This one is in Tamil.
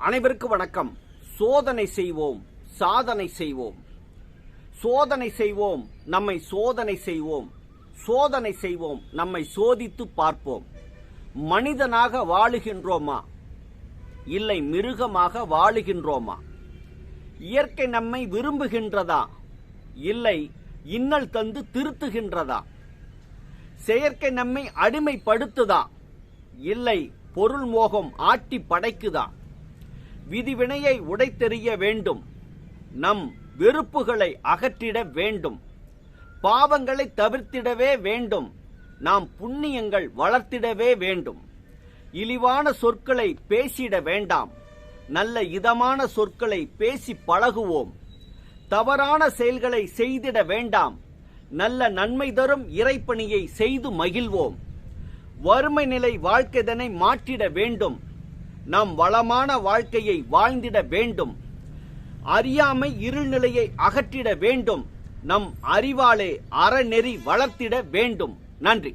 அனைவருக்கும் வணக்கம். சோதனை செய்வோம், சாதனை செய்வோம். சோதனை செய்வோம், நம்மை சோதனை செய்வோம். சோதனை செய்வோம், நம்மை சோதித்து பார்ப்போம். மனிதனாக வாழுகின்றோமா, இல்லை மிருகமாக வாழுகின்றோமா? இயற்கை நம்மை விரும்புகின்றதா, இல்லை இன்னல் தந்து திருத்துகின்றதா? செயற்கை நம்மை அடிமைப்படுத்துதா, இல்லை பொருள் மோகம் ஆட்டி படைக்குதா? விதிவினையை உடைத்தெறிய வேண்டும், நம் வெறுப்புகளை அகற்றிட வேண்டும். பாவங்களை தவிர்த்திடவே வேண்டும், நாம் புண்ணியங்கள் வளர்த்திடவே வேண்டும். இழிவான சொற்களை பேசிட வேண்டாம், நல்ல இதமான சொற்களை பேசி பழகுவோம். தவறான செயல்களை செய்திட வேண்டாம், நல்ல நன்மை தரும் இறைப்பணியை செய்து மகிழ்வோம். வறுமை நிலை வாழ்க்கைதனை மாற்றிட வேண்டும், நம் வளமான வாழ்க்கையை வாழ்ந்திட வேண்டும். அறியாமை இருள்நிலையை அகற்றிட வேண்டும், நம் அறிவாலே அறநெறி வளர்த்திட வேண்டும். நன்றி.